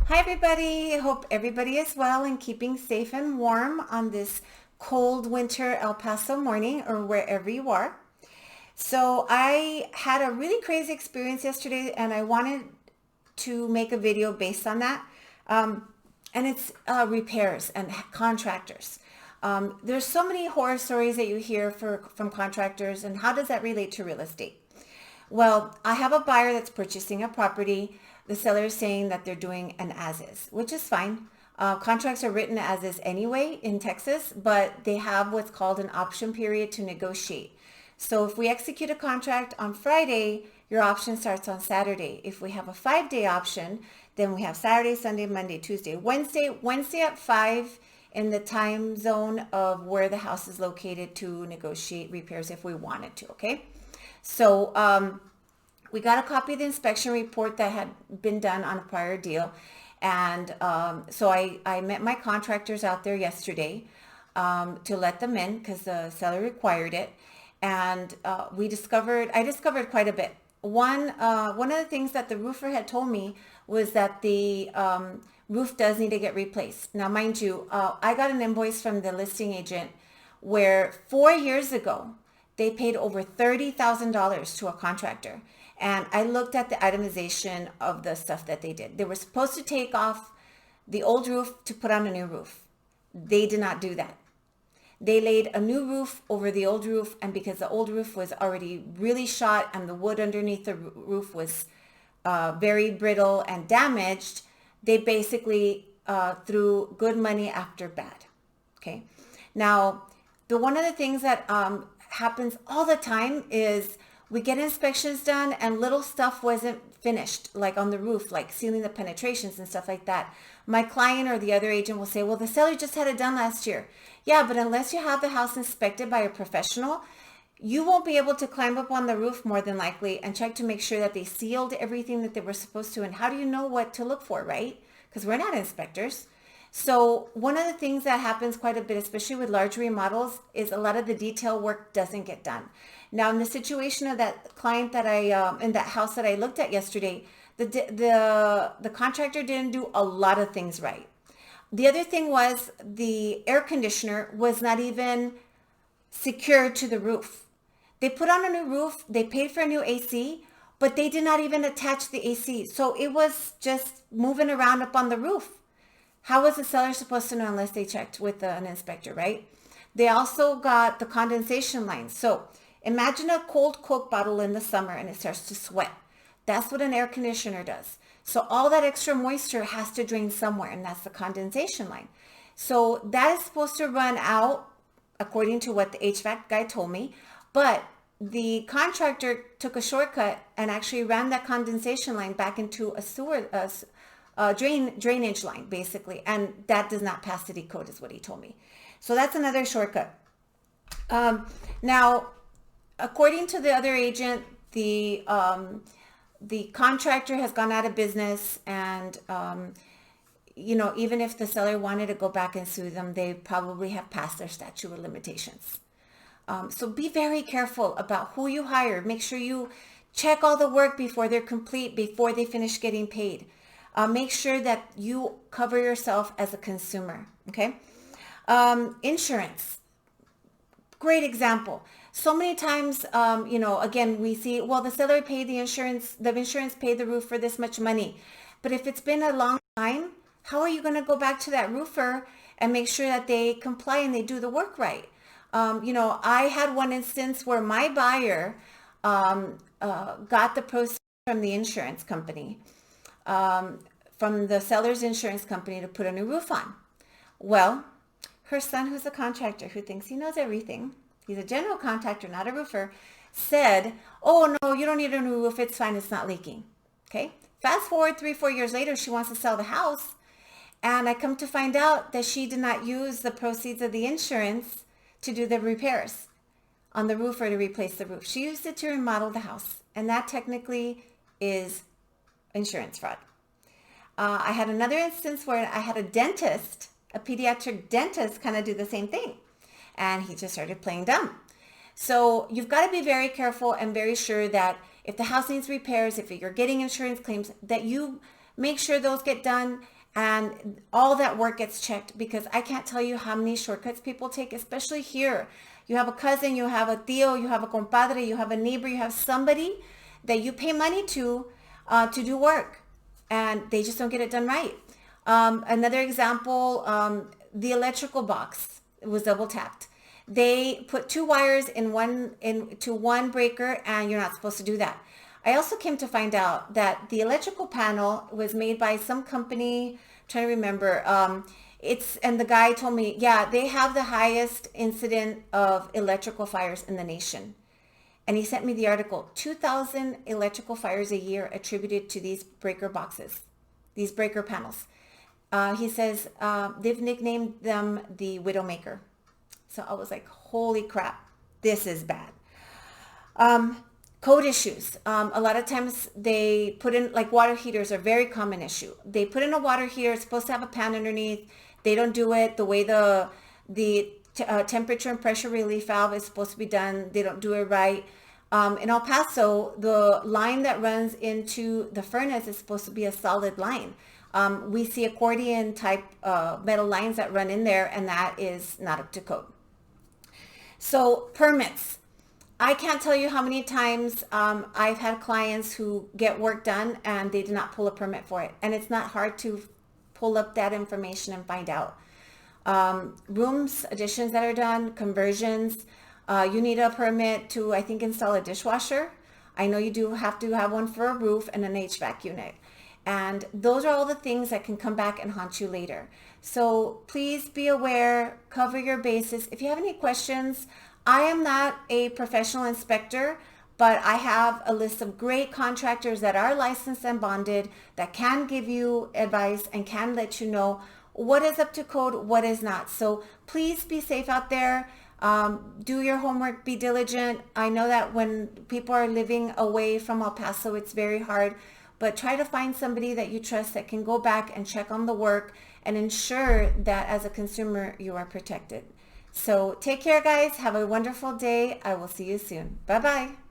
Hi everybody, hope everybody is well and keeping safe and warm on this cold winter El Paso morning or wherever you are. So I had a really crazy experience yesterday and I wanted to make a video based on that. And it's repairs and contractors. There's so many horror stories that you hear from contractors, and how does that relate to real estate? Well, I have a buyer that's purchasing a property. The seller is saying that they're doing an as-is, which is fine. Contracts are written as is anyway in Texas, but they have what's called an option period to negotiate. So if we execute a contract on Friday, your option starts on Saturday. If we have a 5-day option, then we have Saturday, Sunday, Monday, Tuesday, Wednesday at 5 in the time zone of where the house is located to negotiate repairs if we wanted to, okay? So we got a copy of the inspection report that had been done on a prior deal. And so I met my contractors out there yesterday to let them in because the seller required it. And I discovered quite a bit. One of the things that the roofer had told me was that the roof does need to get replaced. Now, mind you, I got an invoice from the listing agent where 4 years ago, they paid over $30,000 to a contractor. And I looked at the itemization of the stuff that they did. They were supposed to take off the old roof to put on a new roof. They did not do that. They laid a new roof over the old roof, and because the old roof was already really shot and the wood underneath the roof was very brittle and damaged, they basically threw good money after bad. Okay. Now, one of the things that happens all the time is we get inspections done and little stuff wasn't finished, like on the roof, like sealing the penetrations and stuff like that. My client or the other agent will say, well, the seller just had it done last year. Yeah, but unless you have the house inspected by a professional, you won't be able to climb up on the roof more than likely and check to make sure that they sealed everything that they were supposed to. And how do you know what to look for, right? Because we're not inspectors. So one of the things that happens quite a bit, especially with large remodels, is a lot of the detail work doesn't get done. Now, in the situation of that client that in that house that I looked at yesterday, the contractor didn't do a lot of things right. The other thing was the air conditioner was not even secured to the roof. They put on a new roof, they paid for a new AC, but they did not even attach the AC. So it was just moving around up on the roof. How was the seller supposed to know unless they checked with an inspector, right? They also got the condensation line. So imagine a cold Coke bottle in the summer and it starts to sweat. That's what an air conditioner does. So all that extra moisture has to drain somewhere, and that's the condensation line. So that is supposed to run out according to what the HVAC guy told me. But the contractor took a shortcut and actually ran that condensation line back into a drainage line, basically. And that does not pass city code is what he told me. So that's another shortcut. Now, according to the other agent, the contractor has gone out of business, and even if the seller wanted to go back and sue them, they probably have passed their statute of limitations. So be very careful about who you hire. Make sure you check all the work before they're complete, before they finish getting paid. Make sure that you cover yourself as a consumer, okay? Insurance, great example. So many times, again, we see, well, the seller paid the insurance paid the roof for this much money. But if it's been a long time, how are you going to go back to that roofer and make sure that they comply and they do the work right? I had one instance where my buyer got the proceeds from the insurance company, from the seller's insurance company, to put a new roof on. Well, her son, who's a contractor, who thinks he knows everything, he's a general contractor, not a roofer, said, oh, no, you don't need a new roof. It's fine. It's not leaking. Okay. Fast forward 3-4 years later, she wants to sell the house. And I come to find out that she did not use the proceeds of the insurance to do the repairs on the roof or to replace the roof. She used it to remodel the house. And that technically is insurance fraud. I had another instance where I had a pediatric dentist kind of do the same thing. And he just started playing dumb. So you've got to be very careful and very sure that if the house needs repairs, if you're getting insurance claims, that you make sure those get done and all that work gets checked, because I can't tell you how many shortcuts people take, especially here. You have a cousin, you have a tío, you have a compadre, you have a neighbor, you have somebody that you pay money to do work, and they just don't get it done right. Another example, the electrical box was double tapped. They put two wires into one breaker, and you're not supposed to do that. I also came to find out that the electrical panel was made by some company, I'm trying to remember. And the guy told me, yeah, they have the highest incident of electrical fires in the nation. And he sent me the article, 2,000 electrical fires a year attributed to these breaker boxes, these breaker panels. He says they've nicknamed them the Widowmaker. So I was like, holy crap, this is bad. Code issues. A lot of times they put in, like, water heaters are a very common issue. They put in a water heater, it's supposed to have a pan underneath. They don't do it the way the temperature and pressure relief valve is supposed to be done. They don't do it right. In El Paso, the line that runs into the furnace is supposed to be a solid line. We see accordion type metal lines that run in there, and that is not up to code. So permits. I can't tell you how many times I've had clients who get work done and they did not pull a permit for it. And it's not hard to pull up that information and find out. Rooms, additions that are done, conversions. You need a permit to, I think, install a dishwasher. I know you do have to have one for a roof and an HVAC unit. And those are all the things that can come back and haunt you later. So please be aware, cover your bases. If you have any questions, I am not a professional inspector, but I have a list of great contractors that are licensed and bonded that can give you advice and can let you know what is up to code, what is not. So please be safe out there. Do your homework, be diligent. I know that when people are living away from El Paso, it's very hard, but try to find somebody that you trust that can go back and check on the work and ensure that as a consumer, you are protected. So take care, guys. Have a wonderful day. I will see you soon. Bye-bye.